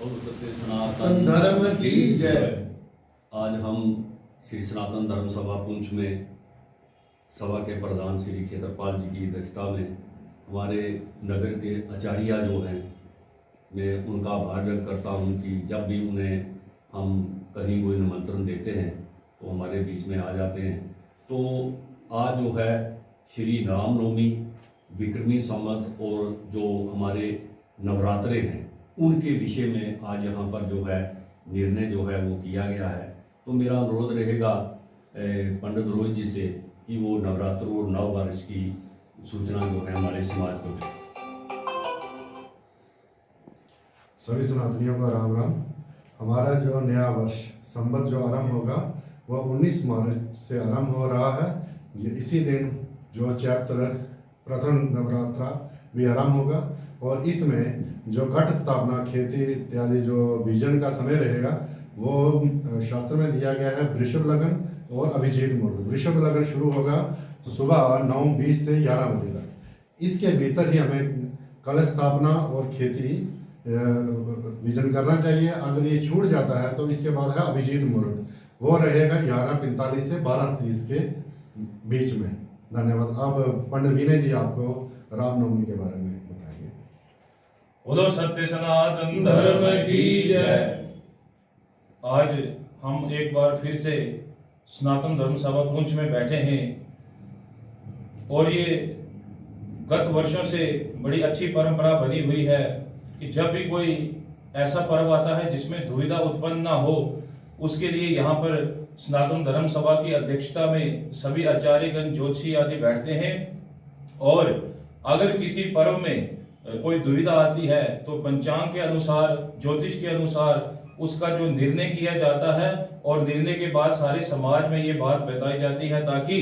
बोलो सत्य सनातन धर्म की जय। आज हम श्री सनातन धर्म सभा पुंछ में सभा के प्रधान श्री खेतरपाल जी की अध्यक्षता में हमारे नगर के आचार्य जो हैं, मैं उनका आभार व्यक्त करता हूं कि जब भी उन्हें हम कहीं कोई निमंत्रण देते हैं तो हमारे बीच में आ जाते हैं। तो आज जो है श्री रामनवमी, विक्रमी संवत और जो हमारे नवरात्रे हैं उनके विषय में आज यहाँ पर जो है निर्णय जो है वो किया गया है। तो मेरा अनुरोध रहेगा पंडित रोहित जी से कि वो नवरात्र और नव वर्ष की सूचना जो है हमारे समाज को दें। सभी सनातनियों का राम राम। हमारा जो नया वर्ष संवत जो आरंभ होगा वह 19 मार्च से आरंभ हो रहा है। ये इसी दिन जो चैत्र प्रथम नवरात्रा भी आरंभ होगा और इसमें जो घट स्थापना, खेती इत्यादि जो बीजन का समय रहेगा वो शास्त्र में दिया गया है वृषभ लगन और अभिजीत मुहूर्त। वृषभ लगन शुरू होगा सुबह 9:20 से 11 बजे तक। इसके भीतर ही हमें कलश स्थापना और खेती बीजन करना चाहिए। अगर ये छूट जाता है तो इसके बाद है अभिजीत मुहूर्त, वो रहेगा 11:45 से 12:30 के बीच में। धन्यवाद। अब पंडित विनय जी आपको रामनवमी के बारे में बताएंगे। बोलो सत्य सनातन धर्म की जय। आज हम एक बार फिर से सनातन धर्म सभा पुंछ में बैठे हैं और ये गत वर्षों से बड़ी अच्छी परंपरा बनी हुई है कि जब भी कोई ऐसा पर्व आता है जिसमें दुविधा उत्पन्न ना हो, उसके लिए यहाँ पर सनातन धर्म सभा की अध्यक्षता में सभी आचार्यगण, ज्योतिषी आदि बैठते हैं और अगर किसी पर्व में कोई दुविधा आती है तो पंचांग के अनुसार, ज्योतिष के अनुसार उसका जो निर्णय किया जाता है और निर्णय के बाद सारे समाज में ये बात बताई जाती है ताकि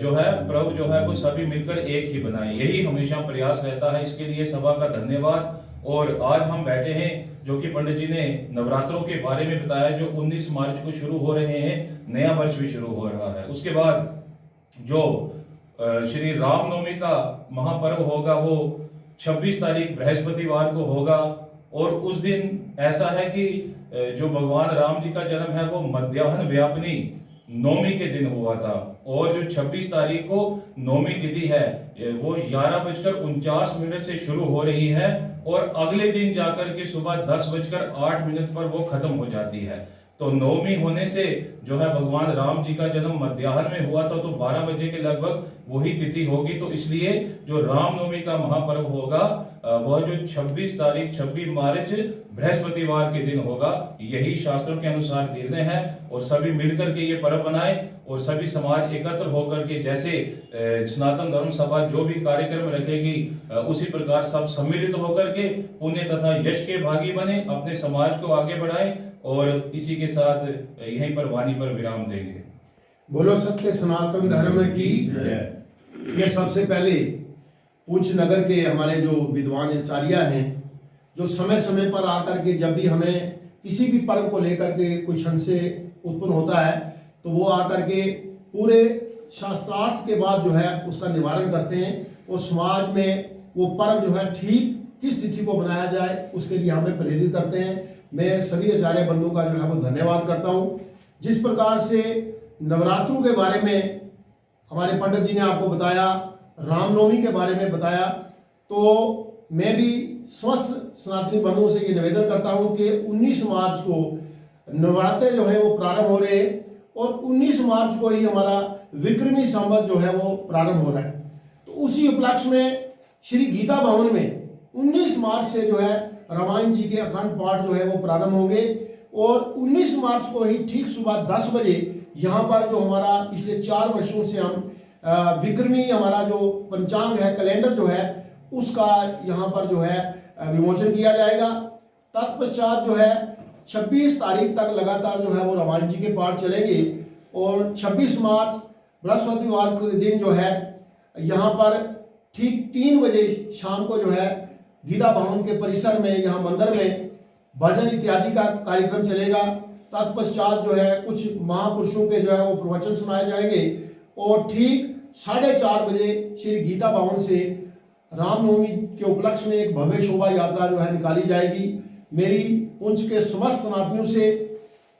जो है पर्व जो है वो सभी मिलकर एक ही बनाए। यही हमेशा प्रयास रहता है। इसके लिए सभा का धन्यवाद। और आज हम बैठे हैं जो कि पंडित जी ने नवरात्रों के बारे में बताया जो 19 मार्च को शुरू हो रहे हैं, नया वर्ष भी शुरू हो रहा है। उसके बाद जो श्री रामनवमी का महापर्व होगा वो 26 तारीख बृहस्पतिवार को होगा और उस दिन ऐसा है कि जो भगवान राम जी का जन्म है वो मध्याह्न व्यापिनी नौमी के दिन हुआ था और जो 26 तारीख को नौमी तिथि है वो 11:49 से शुरू हो रही है और अगले दिन जाकर के सुबह 10:08 पर वो खत्म हो जाती है। तो नौमी होने से जो है भगवान राम जी का जन्म मध्याह्न में हुआ था तो 12 बजे के लगभग वही तिथि होगी। तो इसलिए जो रामनवमी का महापर्व होगा वह जो 26 मार्च बृहस्पतिवार के दिन होगा। यही शास्त्रों के अनुसार निर्णय है और सभी मिलकर के ये पर्व बनाए और सभी समाज एकत्र होकर के जैसे सनातन धर्म सभा जो भी कार्यक्रम रखेगी उसी प्रकार सब सम्मिलित होकर के पुण्य तथा यश के भागी बने, अपने समाज को आगे बढ़ाए और इसी के साथ यहीं पर वाणी पर विराम देंगे। बोलो सत्य सनातन धर्म की। ये सबसे पहले पुंछ नगर के हमारे जो विद्वान आचार्य हैं जो समय समय पर आकर के जब भी हमें किसी भी पर्व को लेकर के कोई संशय उत्पन्न होता है तो वो आकर के पूरे शास्त्रार्थ के बाद जो है उसका निवारण करते हैं और समाज में वो पर्व जो है ठीक किस तिथि को बनाया जाए उसके लिए हमें प्रेरित करते हैं। मैं सभी आचार्य बंधु का जो है वो धन्यवाद करता हूँ। जिस प्रकार से नवरात्रों के बारे में हमारे पंडित जी ने आपको बताया, रामनवमी के बारे में बताया, तो मैं भी स्वस्थ सनातनी बंधुओं से ये निवेदन करता हूँ कि 19 मार्च को नवरात्रे जो है वो प्रारंभ हो रहे हैं और 19 मार्च को ही हमारा विक्रमी संवत जो है वो प्रारंभ हो रहा है। तो उसी उपलक्ष्य में श्री गीता भवन में 19 मार्च से जो है रामायण जी के अखंड पाठ जो है वो प्रारंभ होंगे और 19 मार्च को ही ठीक सुबह 10 बजे यहाँ पर जो हमारा पिछले 4 वर्षों से हम विक्रमी हमारा जो पंचांग है, कैलेंडर जो है उसका यहाँ पर जो है विमोचन किया जाएगा। तत्पश्चात जो है 26 तारीख तक लगातार जो है वो रामायण जी के पाठ चलेंगे और 26 मार्च बृहस्पतिवार के दिन जो है यहाँ पर ठीक 3 बजे शाम को जो है गीता भवन के परिसर में यहाँ मंदिर में भजन इत्यादि का कार्यक्रम चलेगा। तत्पश्चात जो है कुछ महापुरुषों के जो है वो प्रवचन सुनाए जाएंगे और ठीक 4:30 बजे श्री गीता भवन से रामनवमी के उपलक्ष्य में एक भव्य शोभा यात्रा जो है निकाली जाएगी मेरी पुंछ के समस्त सनातनियों से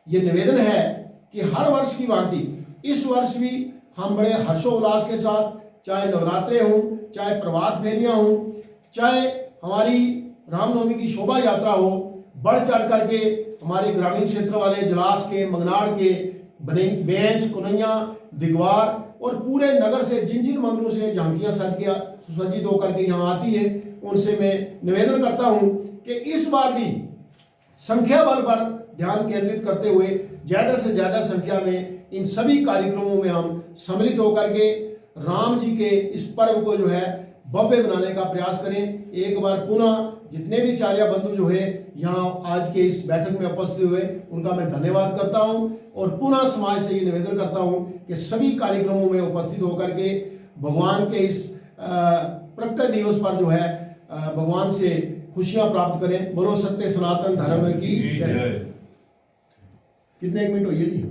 ये निवेदन है कि हर वर्ष की भांति इस वर्ष भी हम बड़े हर्षोल्लास के साथ, चाहे नवरात्रे हों, चाहे प्रभात फेरियां हों, चाहे हमारी रामनवमी की शोभा यात्रा हो, बढ़ चढ़ करके हमारे ग्रामीण क्षेत्र वाले जलास के, मंगनाड़ के, बेंच, कुनैया, दिगवार और पूरे नगर से जिन जिन मंदिरों से झांकियां सुसज्जित होकर के यहाँ आती है, उनसे मैं निवेदन करता हूँ कि इस बार भी संख्या बल पर ध्यान केंद्रित करते हुए ज़्यादा से ज़्यादा संख्या में इन सभी कार्यक्रमों में हम सम्मिलित होकर के राम जी के इस पर्व को जो है भव्य बनाने का प्रयास करें। एक बार पुनः जितने भी चार्या बंधु जो है यहाँ आज के इस बैठक में उपस्थित हुए, उनका मैं धन्यवाद करता हूँ और पुनः समाज से ये निवेदन करता हूँ कि सभी कार्यक्रमों में उपस्थित होकर के भगवान के इस प्रकट दिवस पर जो है भगवान से खुशियां प्राप्त करें। बोलो सत्य सनातन धर्म की जय। कितने एक मिनट हुई है जी?